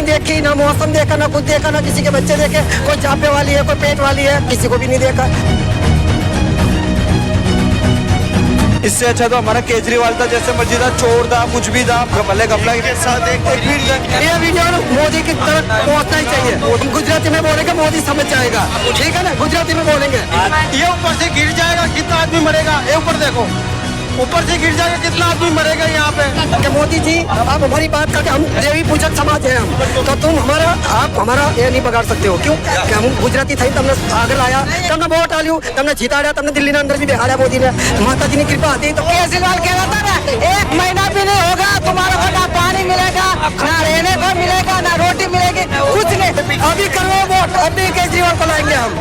नहीं देखी, ना मौसम देखा, ना कुछ देखा, ना किसी के बच्चे देखे। कोई जापे वाली है, कोई पेट वाली है, किसी को भी नहीं देखा। इससे अच्छा तो हमारा केजरीवाल था, जैसे मर्जी था, चोर था, कुछ भी था, भले कपड़ा के साथ ये वीडियो मोदी की तरफ पहुंचना ही चाहिए। गुजराती में बोलेंगे, मोदी समझ जाएगा, ठीक है ना? गुजराती में बोलेंगे। ये ऊपर से गिर जाएगा, कितना आदमी मरेगा? ये ऊपर देखो, ऊपर से गिर जाएगा, कितना आदमी मरेगा यहाँ पे। कि मोदी जी आप हमारी बात करके, हम देवी पूजक समाज है हम, तो तुम हमारा, आप हमारा ये नहीं बगाड़ सकते हो। क्यों? कि हम गुजराती थे, तुमने आगे लाया, तुमने वोट आलियो, तुमने जिताड़ा, तुमने दिल्ली ने अंदर भी बिहारा मोदी ने, माता जी ने कृपा आती तो केजरीवाल कह रहा था ना, 1 महीना भी नहीं होगा तुम्हारा को ना पानी मिलेगा, ना रहने को मिलेगा, ना रोटी मिलेगी, कुछ नहीं। अभी करो वोट, अभी केजरीवाल को लाएंगे हम।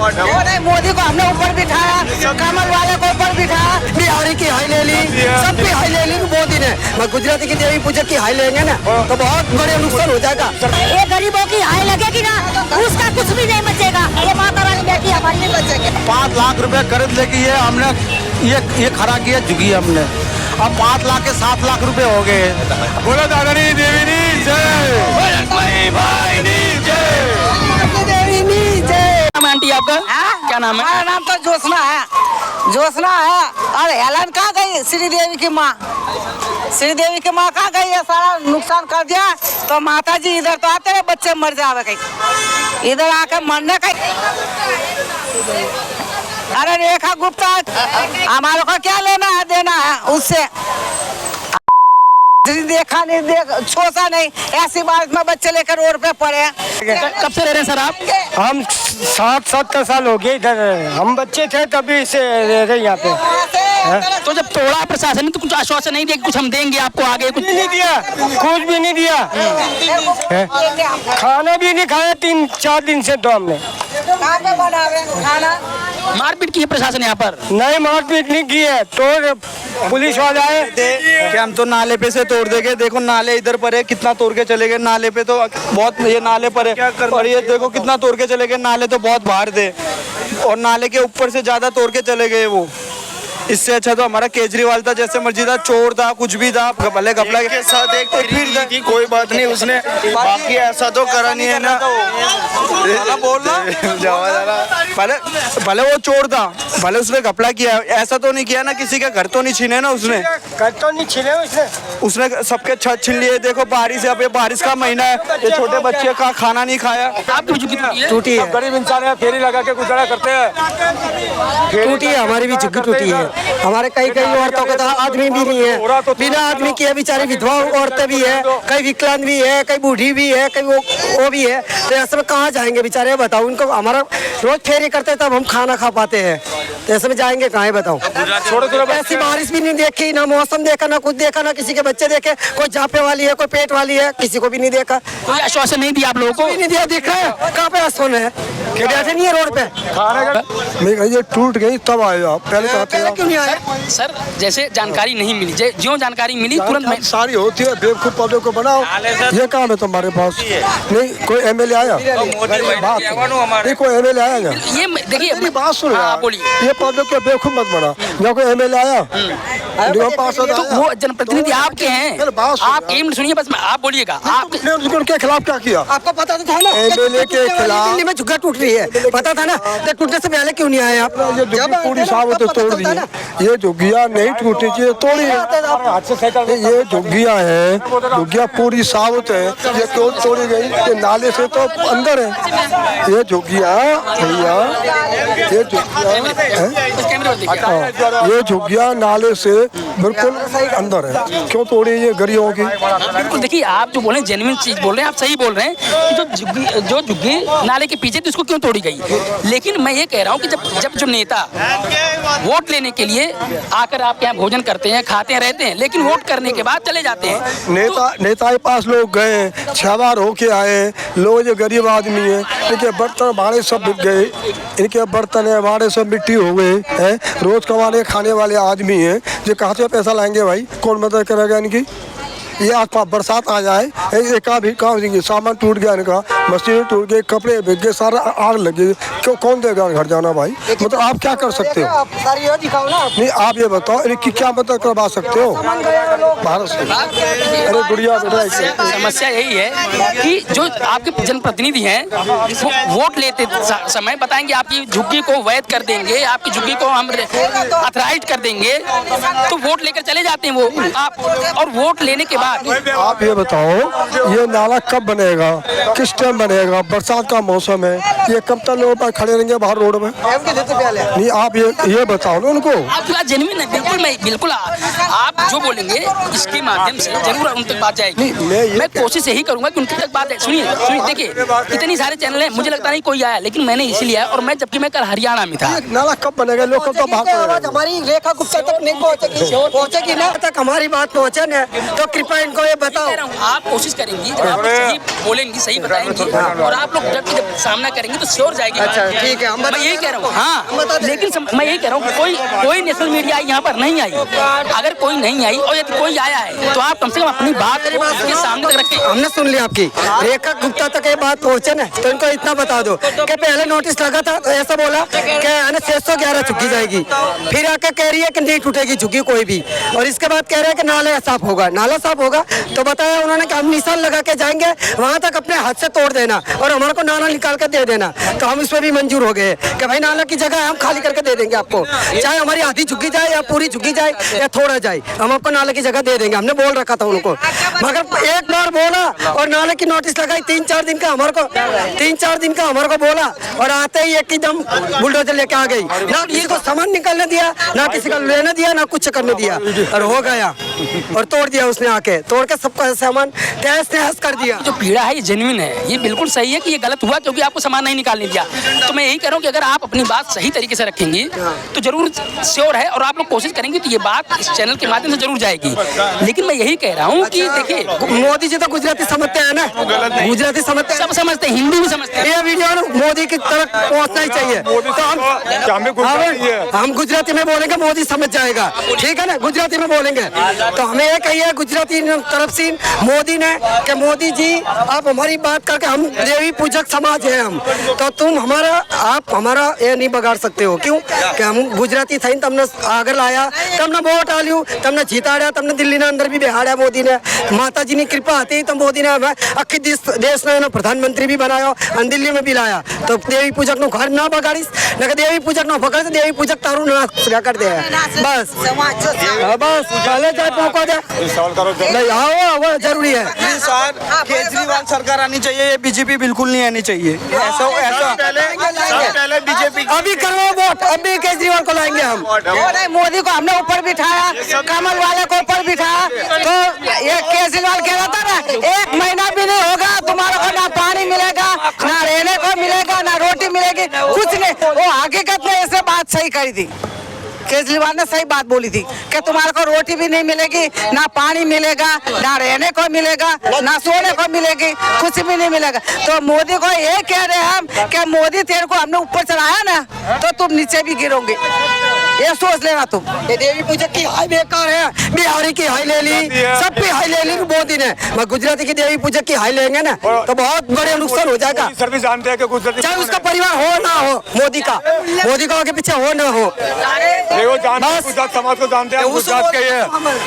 मोदी को हमने ऊपर बिठाया, कमल वाले को ऊपर बिठाया, बिहारी की हाई ले ली, सब भी हाई ले ली मोदी ने। मैं गुजराती की देवी पूजक की हाई लेंगे ना तो बहुत बड़े नुकसान हो जाएगा। ये गरीबों की हाई लगेगी ना, उसका कुछ भी नहीं बचेगा। ये माता रानी बैठी हमारी नहीं बचेगी। 5 लाख रुपए कर्ज लेके ये हमने ये खड़ा किया, झुकी हमने। अब 5 लाख के 7 लाख रुपए हो गए। बोलो दादा नी देवी नी जय, भाई नी जय, देवी नी जय। आंटी आपका क्या नाम है? हमारा नाम तो जोशना है, जोशना है। और हेलन कहाँ गई? श्रीदेवी की माँ, श्रीदेवी की माँ कहाँ गई है? सारा नुकसान कर दिया। तो माता जी इधर तो आते रहे, बच्चे मर जावे कहीं, इधर आकर मरने कहीं। अरे रेखा गुप्ता, हमारे को क्या लेना है देना है उससे? देखा नहीं, छोसा नहीं, ऐसी बात में बच्चे लेकर रोड पे पड़े हैं। कब से रह रहे हैं सर आप? हम 7-7 साल हो गए इधर, हम बच्चे थे तभी से रह रहे यहाँ पे। तो जब तोड़ा प्रशासन ने तो कुछ आश्वासन नहीं दिया कि कुछ हम देंगे आपको आगे? कुछ नहीं दिया, कुछ भी नहीं दिया, खाना भी नहीं खाया 3-4 दिन से। तो हमने कहाँ पे बना रहे हैं खाना? मारपीट की है प्रशासन यहाँ पर? नहीं, मारपीट नहीं की है। तो पुलिस वाले आए कि हम तो नाले पे से तोड़ देंगे। देखो नाले इधर पर है, कितना तोड़ के चले गए। नाले पे तो बहुत, ये नाले पर है, और ये देखो कितना तोड़ के चले गए। नाले तो बहुत बाहर थे और नाले के ऊपर से ज्यादा तोड़ के चले गए वो। इससे अच्छा तो हमारा केजरीवाल था, जैसे मर्जी था, चोर था, कुछ भी था, भले कपड़ा के साथ एक फिर की कोई बात नहीं उसने, बाकी ऐसा तो करा नहीं है ना। बोलना भले भले वो चोर था, भले उसने कपड़ा किया, ऐसा तो नहीं किया ना, किसी का घर तो नहीं छीने ना उसने। घर तो नहीं छीने उसने सबके छत छीन लिए। देखो बारिश है, अब ये बारिश का महीना है, ये छोटे बच्चे का खाना नहीं खाया। आपकी झुग्गी टूटी है, गरीब इंसान है, फेरी लगा के गुजारा करते हैं। टूटी है, हमारी भी झुग्गी टूटी है। हमारे कई औरतों का आदमी भी नहीं है, बिना आदमी की बेचारी विधवा औरतें भी है, कई विकलांग भी है, कई बूढ़ी भी है, कई वो भी है। तो ऐसे में कहाँ जाएंगे बेचारे? बताओ, उनको हमारा रोज फेरी करते तब हम खाना खा पाते हैं, तो ऐसे में जाएंगे कहाँ? बताओ। ऐसी बारिश भी नहीं देखी, ना मौसम देखा, ना कुछ देखा, ना किसी के बच्चे देखे। कोई जापे वाली है, कोई पेट वाली है, किसी को भी नहीं देखा। कोई आश्वासन नहीं दिया आप लोगों को? नहीं दिया, दिख रहा है कहाँ पे आश्वासन है? बैठे नहीं है रोड पे। ये टूट गई तब आया, पहले क्यों नहीं आया? सर जैसे जानकारी नहीं मिली, जो जानकारी मिली तुरंत सारी होती है, बेवकूफ पब्लिक को बनाओ। ये काम है तुम्हारे पास? नहीं, कोई एमएलए आया? नहीं, कोई एमएलए आया? ये देखिए बात सुनो, बोलिए। ये पब्लिक को बेवकूफ मत बना। जब कोई एमएलए आया तो वो जनप्रतिनिधि आपके हैं, आप एम सुनिए बस, आप बोलिएगा। आपने उनके खिलाफ क्या किया? आपको पता तो था ना एमएलए के खिलाफ दिल्ली में झुग्गा टूट रही है, पता था ना? तो टूटने से पहले क्यों नहीं आए आप? ये झुग्गी पूरी साबुत तोड़ दी। ये झुग्गियाँ नहीं टूटी थी, तोड़ी है। ये झुग्गियाँ हैं, झुग्गियाँ पूरी साबुत है। ये क्यों तोड़ी गई? ये नाले से तो अंदर है ये झुग्गियाँ भैया, ये झुग्गियाँ, ये झुग्गियाँ नाले से बिल्कुल अंदर है। क्यों तोड़ी ये गरीबों की? बिल्कुल, देखिए आप जो बोल रहे हैं जेन्युइन चीज बोल रहे हैं, आप सही बोल रहे हैं कि जो झुग्गी नाले के पीछे थी उसको क्यों तोड़ी गई। लेकिन मैं ये कह रहा हूँ कि जब जो नेता वोट लेने के लिए आकर आपके यहाँ भोजन करते हैं, खाते हैं, रहते हैं, लेकिन वोट करने के बाद चले जाते हैं। नेता के पास लोग गए, 6 बार होके आए। लोग जो गरीब आदमी है, इनके बर्तन भाड़े सब बिक गए, इनके बर्तन है भाड़े सब मिट्टी हो गए हैं। रोज कमाने खाने वाले आदमी हैं, जो कहाँ से पैसा लाएंगे भाई? कौन मदद करेगा इनकी? ये आज बरसात आ जाए, एक भी काम देंगे, सामान टूट गया इनका, मशीन टूट गई, कपड़े बिक गए, सारा आग लगी, क्यों कौन देगा घर जाना भाई? मतलब आप क्या कर सकते हो? आप सारी ये दिखाओ ना। नहीं आप ये बताओ इनकी क्या मदद करवा सकते हो भारत से? अरे गुड़िया बेटा समस्या यही है कि जो आपके जनप्रतिनिधि हैं वो वोट लेते समय बताएंगे आपकी झुग्गी को वैध कर देंगे, आपकी झुग्गी को हम अथराइज कर देंगे, तो वोट लेकर चले जाते हैं वो आप। और वोट लेने के बाद आप ये बताओ ये नाला कब बनेगा, किस टाइम बनेगा? बरसात का मौसम है, ये कब तक लोग खड़े रहेंगे बाहर रोड में? नहीं आप ये बताओ ना उनको। आपकी बात जेन्युइन है, बिल्कुल आप जो बोलेंगे इसके माध्यम से जरूर उन तक बात जाएगी। मैं कोशिश यही करूंगा कि उनके तक बात है। सुनिए देखिए इतनी सारे चैनल हैं, मुझे लगता नहीं कोई आया, लेकिन मैंने इसीलिए आया। और मैं जबकि मैं कल हरियाणा में था। नाला कब बनेगा? लोग कब तक आवाज हमारी रेखा गुप्ता तक नहीं पहुंचेगी ना तक हमारी बात पहुंचे ना, तो कृपया इनको ये बताओ। आप कोशिश करेंगी, जब आप सही बोलेंगी, सही बताएंगी और आप लोग जब सामना करेंगे तो श्योर जाएगी। अच्छा ठीक है, मैं यही कह रहा हूँ। हाँ लेकिन मैं यही कह रहा हूँ कोई नेशनल मीडिया यहाँ पर नहीं आई। अगर कोई नहीं आई और यदि कोई आया है तो आप कम से कम अपनी बात के सामने तक रखें। हमने सुन लिया आपकी, रेखा गुप्ता तक ये बात पहुंचे ना, तो इनको इतना बता दो कि पहले नोटिस लगा था तो ऐसा बोला कि 611 झुग्गी जाएगी, फिर आके कह रही है कि नहीं टूटेगी झुग्गी कोई भी, और इसके बाद कह रहे हैं कि नाला साफ होगा। नाला साफ होगा तो बताया उन्होंने कि हम निशान लगा के जाएंगे वहां तक, अपने हाथ से तोड़ देना और हमारे को नाला निकाल के दे देना। तो हम इसमें भी मंजूर हो गए कि भाई नाला की जगह हम खाली करके दे देंगे आपको, चाहे हमारी आधी झुग्गी जाए या पूरी झुग्गी जाए या थोड़ा जाए, हम आपको नाले की जगह दे देंगे। हमने बोल रखा था उनको, मगर एक बार बोला और नाले की नोटिस लगाई 3-4 दिन का हमारे को बोला, और आते ही एकदम बुलडोजर लेके आ गई। ना किसी को सामान निकालने दिया, ना किसी को लेने दिया, ना कुछ करने दिया, और हो गया और तोड़ दिया उसने, आके तोड़ के सबका सामान तहस नहस कर दिया। जो पीड़ा है ये जेन्युइन है, ये बिल्कुल सही है कि ये गलत हुआ क्योंकि आपको सामान नहीं निकालने दिया। तो मैं यही कह रहा हूँ कि अगर आप अपनी बात सही तरीके से रखेंगी तो जरूर श्योर है, और आप लोग कोशिश करेंगे तो ये बात इस चैनल के माध्यम से जरूर जाएगी। लेकिन मैं यही कह रहा हूँ कि देखिए मोदी जी तो गुजराती समझते हैं ना, गुजराती समझते हैं, सब समझते हैं, हिंदी भी समझते हैं। ये वीडियो मोदी की तरफ पहुंचना ही चाहिए। तो हम गुजराती में बोलेंगे, मोदी समझ जाएगा, ठीक है ना? गुजराती में बोलेंगे तो हमें ये कहिए गुजराती तरफ से मोदी ने कि मोदी जी आप हमारी बात करके, हम देवी पूजक समाज है हम, तो आप हमारा ये नहीं बगाड़ सकते हो। क्यों कि हम गुजराती थी, तमने आगे लाया, तमने वोट आल्यू, तमने जीताड़ा, तमने दिल्ली ने अंदर भी बेहाड़ा मोदी ने, माता जी की कृपा थी तो मोदी ने हमें अखी देश ने प्रधानमंत्री भी बनाया और दिल्ली में भी लाया। तो देवी पूजक नो घर ना बगाड़ीस, न देवी पूजक नो पकड़, देवी पूजक तारू ना कर दे, बस पहले जाए पहुंचा दे, नहीं आओ वो जरूरी है। केजरीवाल सरकार आनी चाहिए, ये बीजेपी बिल्कुल नहीं आनी चाहिए। ऐसा पहले बीजेपी अभी करवाओ वोट, अभी केजरीवाल को लाएंगे हम। नहीं, मोदी को हमने ऊपर बिठाया, कमल वाले को ऊपर बिठाया, तो ये केजरीवाल कह रहा था ना 1 महीना भी नहीं होगा तुम्हारे को ना पानी मिलेगा, ना रहने को मिलेगा, ना रोटी मिलेगी, कुछ नहीं। वो हकीकत में ऐसे बात सही करी थी, केजरीवाल ने सही बात बोली थी कि तुम्हारे को रोटी भी नहीं मिलेगी, ना पानी मिलेगा, ना रहने को मिलेगा, ना सोने को मिलेगी, कुछ भी नहीं मिलेगा। तो मोदी को ये कह रहे हैं हम कि मोदी तेरे को हमने ऊपर चढ़ाया ना तो तुम नीचे भी गिरोगे, ये सोच लेना तुम। ये देवी पूजक की हाई बेकार है, बिहारी की हाई ले ली, सबकी हाई ले ली मोदी ने, मगर गुजराती की देवी पूजक की हाई लेंगे ना तो बहुत बड़े नुकसान हो जाएगा। सर्विस जानते हैं कि गुजराती, चाहे उसका परिवार हो ना हो, मोदी का आगे पीछे हो ना हो, गुजरात समाज को जानते हैं, गुजरात के ये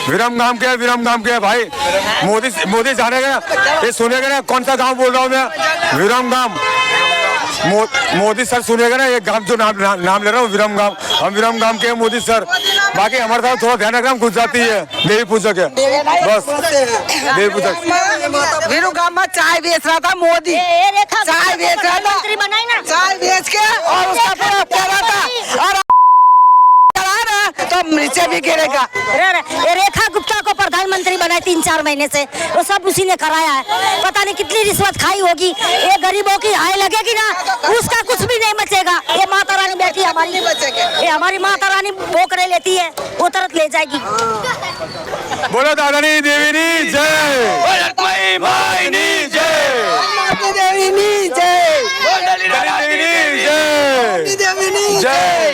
विरमगाम के भाई, मोदी जानेगा, ये सुनेगा ना कौन सा गांव बोल रहा हूँ मैं, विरमगाम। मोदी सर सुनेगा ना, ये गांव जो नाम ले रहा हूँ विरमगाम, हम विरमगाम के मोदी सर। बाकी हमारे साथ थोड़ा ध्यान रखना, गुजराती है, देवी पूजक है, बस देवी पूजक। विरमगाम में चाय बेच रहा था मोदी, चाय बेच रहा था, चाय बेच के और उसका पूरा कह रहा था, और तो नीचे भी गिरेगा। रेखा गुप्ता को प्रधानमंत्री बनाए 3-4 महीने से, वो सब उसी ने कराया है। पता नहीं कितनी रिश्वत खाई होगी, ये गरीबों की हाय लगेगी ना, उसका कुछ भी नहीं बचेगा। ये माता रानी बैठी हमारी, ये हमारी माता रानी बोकरे लेती है, वो तरत ले जाएगी। बोलो दादानी देवी नी जय,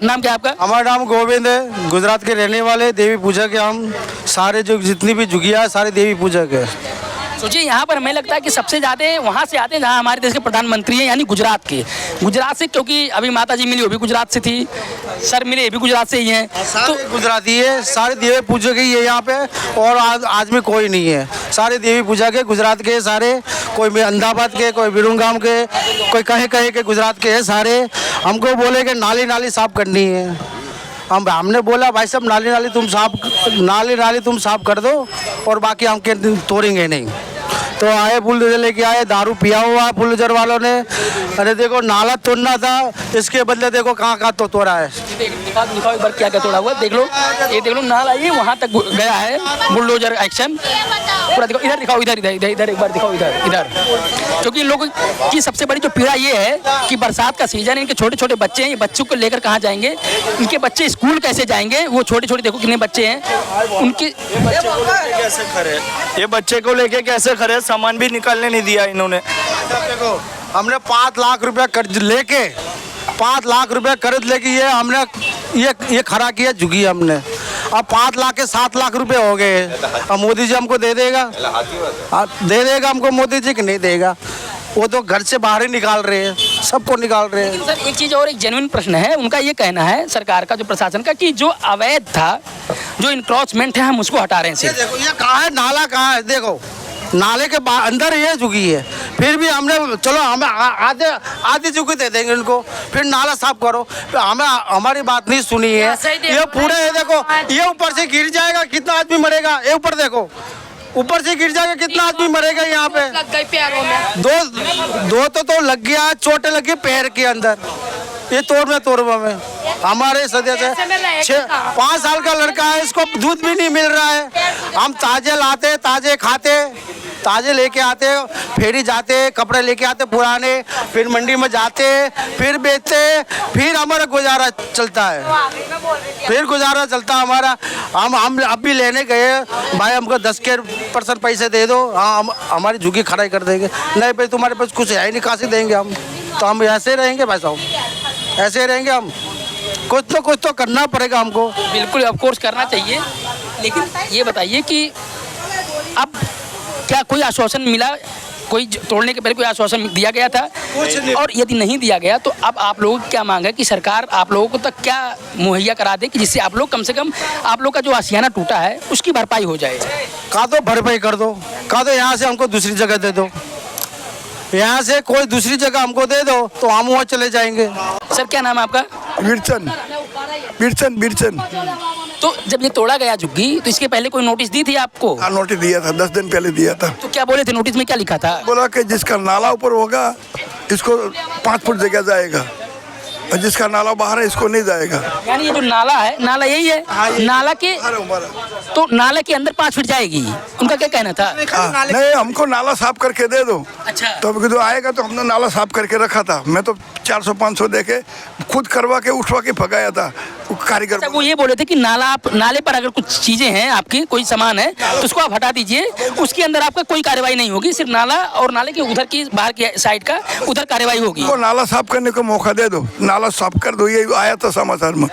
नाम क्या आपका? हमारा नाम गोविंद है, गुजरात के रहने वाले, देवी पूजक है हम सारे, जो जितनी भी झुग्गियाँ सारे देवी पूजक है। सोचिए यहाँ पर हमें लगता है कि सबसे ज़्यादा वहाँ से आते हैं जहाँ हमारे देश के प्रधानमंत्री हैं, यानी गुजरात के। गुजरात से, क्योंकि अभी माता जी मिली वो भी गुजरात से थी, सर मिले ये भी गुजरात से ही हैं। तो गुजराती है, सारे देवी पूजा के ये यहाँ पे, और आज में कोई नहीं है। सारे देवी पूजा के गुजरात के सारे, कोई में अहमदाबाद के, कोई बिरुंगाम के, कोई कहीं कहीं के गुजरात के हैं सारे। हमको बोले कि नाली साफ करनी है। हमने बोला भाई साहब नाली तुम साफ कर दो और बाकी हम के तोड़ेंगे नहीं। तो आए बुलडोजर लेके आए, दारू पिया हुआ बुलडोजर वालों ने। अरे देखो नाला तोड़ना था, इसके बदले देखो कहाँ तो तोड़ा है। दिखाओ एक बार क्या तोड़ा हुआ, देख लो, ये देख लो नाला ये वहाँ तक गया है, बुलडोजर एक्शन पूरा। दिखाओ इधर, दिखाओ इधर एक बार दिखाओ इधर। क्योंकि इन लोगों की सबसे बड़ी जो पीड़ा ये है कि बरसात का सीजन है, इनके छोटे छोटे बच्चे हैं, ये बच्चों को लेकर कहाँ जाएंगे, इनके बच्चे स्कूल कैसे जाएंगे, वो छोटे छोटे देखो कितने बच्चे हैं उनके। कैसे खड़े ये बच्चे को लेके, कैसे खड़े, सामान भी निकालने नहीं दिया इन्होंने। देखो हमने 5 लाख रुपया कर्ज लेके, 5 लाख रुपया कर्ज लेके ये हमने ये खड़ा किया झुग्गी हमने। अब 5 लाख के 7 लाख रुपए हो गए। अब मोदी जी हमको दे देगा हमको मोदी जी कि नहीं देगा? वो तो घर से बाहर ही निकाल रहे हैं, सबको निकाल रहे हैं। सर एक चीज़ और, एक जेन्युइन प्रश्न है, उनका ये कहना है सरकार का, जो प्रशासन का, कि जो अवैध था, जो इंक्रोचमेंट है, हम उसको हटा रहे हैं सिर्फ। देखो ये कहाँ है, नाला कहाँ है, देखो नाले के अंदर ये झुकी है। फिर भी हमने चलो हमें आधी झुकी दे देंगे इनको, फिर नाला साफ करो। हमें हमारी बात नहीं सुनी है। ये पूरे ये देखो, ये ऊपर से गिर जाएगा, कितना आदमी मरेगा। ये ऊपर देखो, ऊपर से गिर जाएगा, कितना आदमी मरेगा यहाँ पे। दो तो लग गया, चोटें लगी पैर के अंदर। ये तोड़वा में हमारे सदस्य 5 साल का लड़का है, इसको दूध भी नहीं मिल रहा है। हम ताजे लाते, ताजे खाते, ताजे लेके आते, फेरी जाते, कपड़े लेके आते पुराने, फिर मंडी में जाते, फिर बेचते, फिर हमारा गुजारा चलता है, हमारा। हम अब भी लेने गए, भाई हमको 10% पैसे दे दो, हाँ हम हमारी झुग्गी खड़ा कर देंगे। नहीं भाई तुम्हारे पास कुछ है नहीं, कहाँ से देंगे हम? तो हम ऐसे रहेंगे भाई साहब, ऐसे रहेंगे हम। कुछ तो करना पड़ेगा हमको। बिल्कुल ऑफ कोर्स करना चाहिए, लेकिन ये बताइए कि अब क्या कोई आश्वासन मिला, कोई तोड़ने के पहले कोई आश्वासन दिया गया था? और यदि नहीं दिया गया तो अब आप लोगों की क्या मांग है कि सरकार आप लोगों को तक क्या मुहैया करा दे कि जिससे आप लोग कम से कम आप लोग का जो आशियाना टूटा है उसकी भरपाई हो जाए? का तो भरपाई कर दो, का तो यहाँ से हमको दूसरी जगह दे दो, यहाँ से कोई दूसरी जगह हमको दे दो तो हम वहाँ चले जाएंगे। सर क्या नाम है आपका? बिरचन। तो जब ये तोड़ा गया झुग्गी, तो इसके पहले कोई नोटिस दी थी आपको? हाँ नोटिस दिया था, 10 दिन पहले दिया था। तो क्या बोले थे नोटिस में, क्या लिखा था? बोला कि जिसका नाला ऊपर होगा इसको 5 फुट जगह जाएगा, और जिसका नाला बाहर है इसको नहीं जाएगा। यानी ये जो नाला है, नाला यही है? हाँ, नाला के तो नाला के अंदर 5 फीट जाएगी, उनका क्या कहना था? नहीं हमको नाला साफ करके दे दो। अच्छा। तो आएगा तो हमने नाला साफ करके रखा था। मैं तो 400-500 दे के खुद करवा के उठवा के भगाया था कारीगर। अच्छा, वो ये बोले थे कि नाले पर अगर कुछ चीजें हैं आपकी, कोई सामान है तो उसको आप हटा दीजिए, उसके अंदर आपका कोई कार्रवाई नहीं होगी, सिर्फ नाला और नाले के उधर की बाहर की साइड का उधर कार्रवाई होगी। वो नाला साफ करने का मौका दे दो, नाला साफ कर दो। ये आया था समाचार में,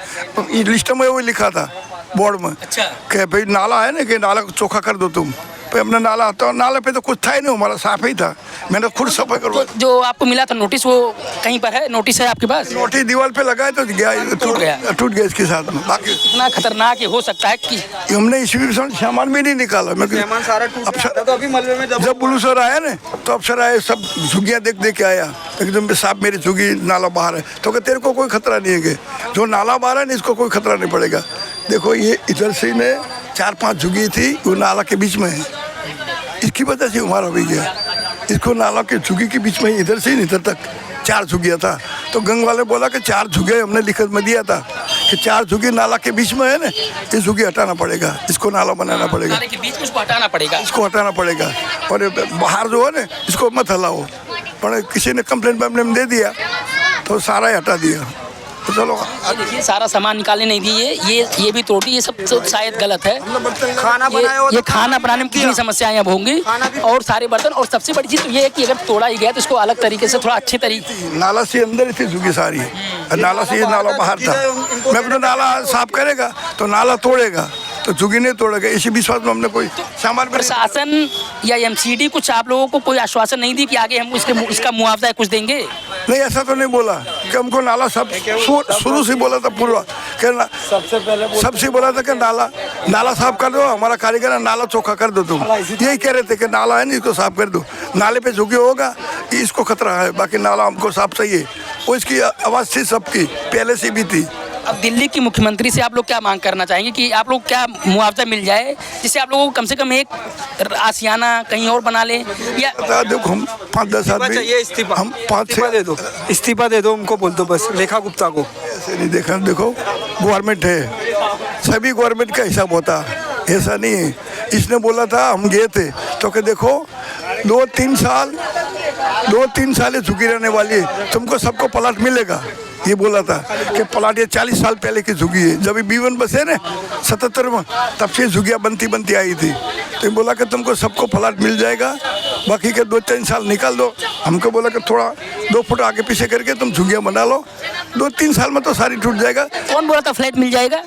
लिस्ट में वो लिखा था बोर्ड में। अच्छा। कि भाई नाला है ना, कि नाला को चोखा कर दो तुम। पे हमने नाला, तो नाले पे तो कुछ था ही नहीं, हमारा साफ ही था। मैंने खुद सफाई करवा। तो जो आपको मिला था नोटिस, वो कहीं पर है? नोटिस है आपके पास? नोटिस दीवार पे लगाए तो टूट गया इसके साथ में। बाकी इतना खतरनाक हो सकता है कि हमने इसी सामान भी नहीं निकाला। मैं सारा तो अभी मलबे में जब बुलू सर आया ना, तो अफसर आए, सब झुग्गियाँ देख के आया, एकदम साफ मेरी झुग्गी, नाला बाहर है। तो तेरे को कोई खतरा नहीं है, कि जो नाला बाहर है ना इसको कोई खतरा नहीं पड़ेगा। देखो ये इधर से में 4-5 झुग्गी थी, वो नाला के बीच में है, इसकी वजह से हमारा भी गया। इसको नाला के झुग्गी के बीच में, इधर से इधर तक 4 झुग्गियाँ था। तो गंग वाले बोला कि 4 झुग्गे हमने लिखत में दिया था कि 4 झुग्गी नाला के बीच में है ना, ये झुग्गी हटाना पड़ेगा, इसको नाला बनाना पड़ेगा, नाले के बीच में उसको हटाना पड़ेगा, इसको हटाना पड़ेगा। और बाहर जो है ना इसको मत हलाओ। पर किसी ने कंप्लेंट में दे दिया तो सारा ही हटा दिया। तो चलो देखिए सारा सामान निकालने नहीं दिए, ये भी तोड़ी, ये सब शायद गलत है। खाना बनाया ये खाना बनाने में कितनी समस्याएं अब होंगी, और सारे बर्तन। और सबसे बड़ी चीज़ तो ये है कि अगर तोड़ा ही गया तो इसको अलग तरीके से, थोड़ा अच्छे तरीके। नाला से अंदर ही थी झुग्गी सारी, नाला से ये नाला बाहर था। मैं अपना नाला साफ करेगा तो नाला तोड़ेगा, तो झुग्गी नहीं तोड़ेगा, इसी विश्वास में हमने कोई सामान भी नहीं- प्रशासन या एमसीडी कुछ आप लोगों को कोई आश्वासन नहीं दी कि आगे हम इसका मुआवजा कुछ देंगे? नहीं, ऐसा तो नहीं बोला कि हमको नाला सब शुरू से बोला था पूरा कि सबसे बोला था कि नाला साफ कर दो, हमारा कारीगर है, नाला चौका कर दो तुम, यही कह रहे थे कि नाला है नहीं इसको साफ कर दो, नाले पे झुकी होगा इसको खतरा है, बाकी नाला हमको साफ चाहिए। वो इसकी आवाज़ थी सबकी, पहले से भी थी। अब दिल्ली की मुख्यमंत्री से आप लोग क्या मांग करना चाहेंगे कि आप लोग क्या मुआवजा मिल जाए जिससे आप लोगों को कम से कम एक आशियाना कहीं और बना ले, या देखो हम 5-10 आदमी हम 5-6 दे दो, इस्तीफा दे दो उनको, बोल दो बस लेखा गुप्ता को। ऐसे नहीं देखा, देखो गवर्नमेंट है, सभी गवर्नमेंट का हिसाब होता, ऐसा नहीं है। इसने बोला था हम गए थे तो कि देखो 2-3 साल ये झुकी रहने वाली है, तुमको सबको प्लाट मिलेगा, ये बोला था कि प्लाट ये 40 साल पहले की झुगी है, जब B1 बसे ने 77 में तब से झुगियाँ बनती आई थी, तो ये बोला कि तुमको सबको प्लाट मिल जाएगा, बाकी के 2-3 साल निकाल दो। हमको बोला कि थोड़ा 2 फुट आगे पीछे करके तुम झुगियाँ बना लो, 2-3 साल में तो सारी टूट जाएगा। कौन बोला था फ्लैट मिल जाएगा?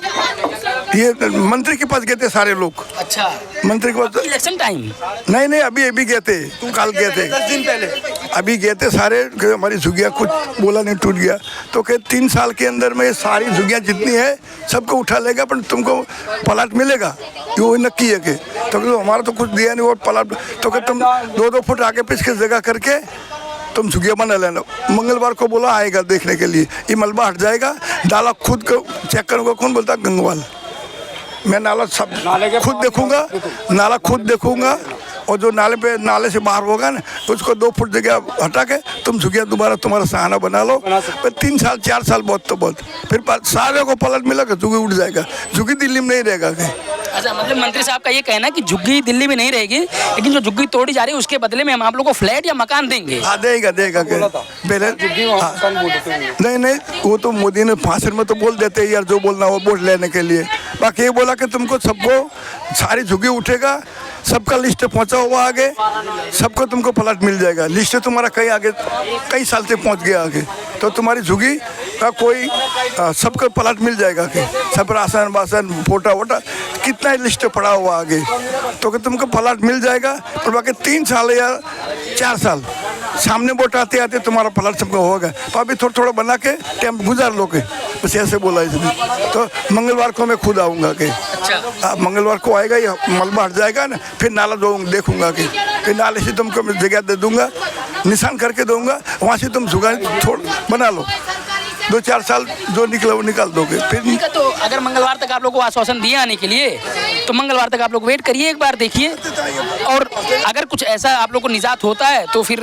ये मंत्री के पास गए थे सारे लोग, अच्छा, मंत्री के पास इलेक्शन टाइम? नहीं, अभी गए थे, कल गए थे, 10 दिन पहले अभी गए थे सारे, कि हमारी झुगियाँ कुछ बोला नहीं टूट गया, तो कि 3 साल के अंदर में ये सारी झुगियाँ जितनी है सबको उठा लेगा, पर तुमको प्लाट मिलेगा, ये नक्की है कि तो हमारा तो कुछ दिया नहीं वो प्लाट, तो कि तुम 2-2 फुट आगे पीछे जगह करके तुम झुगियाँ बना लेना। मंगलवार को बोला आएगा देखने के लिए, ये मलबा हट जाएगा, नाला खुद को चेक करूँगा, कौन बोलता है गंगवाल, मैं नाला सब खुद देखूंगा, नाला खुद देखूंगा, और जो नाले से बाहर होगा ना उसको 2 फुट जगह हटा के तुम झुगिया दोबारा तुम्हारा सहाना बना लो, पर 3 साल 4 साल बहुत तो बहुत, फिर सारे को पलट मिलेगा, झुगी उठ जाएगा, झुगी दिल्ली में नहीं रहेगा कहीं। अच्छा, मतलब मंत्री साहब का ये कहना है कि झुग्गी दिल्ली में नहीं रहेगी, लेकिन जो झुग्गी तोड़ी जा रही है उसके बदले में हम आप लोग को फ्लैट या मकान देंगे। हाँ देगा पहले, नहीं वो तो मोदी ने भाषण में तो बोल देते हैं यार, जो बोलना वो वोट लेने के लिए, बाकी ये बोला कि तुमको सबको सारी झुग्गी उठेगा, सबका लिस्ट पहुंचा हुआ आगे, सबको तुमको प्लाट मिल जाएगा, लिस्ट तुम्हारा कई साल से पहुंच गया आगे, तो तुम्हारी झुग्गी का कोई सबको प्लाट मिल जाएगा कि सब राशन वासन फोटा वोटा कितना ही लिस्ट पड़ा हुआ आगे, तो कि तुमको प्लाट मिल जाएगा, और बाकी 3 साल या 4 साल सामने वोट आते आते तुम्हारा प्लाट सबको होगा, तो अभी थोड़ा बना के टाइम गुजार लो के, बस ऐसे बोला इसने। तो मंगलवार को मैं खुद आऊँगा कि मंगलवार को आएगा, ये मलबा हट जाएगा ना, फिर नाला देखूंगा कि फिर नाले से तुमको मैं जगह दे दूंगा, निशान करके दूंगा, वहाँ से तुम झुगा बना लो, 2-4 साल जो निकला वो निकाल दोगे फिर। ठीक है, तो अगर मंगलवार तक आप लोग को आश्वासन दिया आने के लिए, तो मंगलवार तक आप लोग वेट करिए, एक बार देखिए, और अगर कुछ ऐसा आप लोग को निजात होता है तो फिर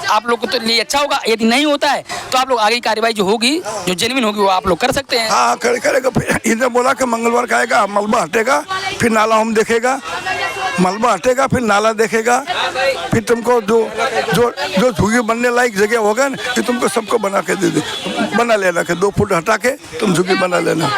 आप लोग को तो लिए अच्छा होगा, यदि नहीं होता है तो आप लोग आगे की कार्रवाई जो होगी, जो जेन्युइन होगी, वो आप लोग कर सकते हैं। हाँ करेगा, फिर इन्होंने बोला कि मंगलवार का आएगा, मलबा हटेगा, फिर नाला हम देखेगा, मलबा हटेगा फिर नाला देखेगा, फिर तुमको जो झुग्गी बनने लायक जगह होगा ना, कि तुमको सबको बना के दे दे, बना लेना कि 2 फुट हटा के तुम झुग्गी बना लेना।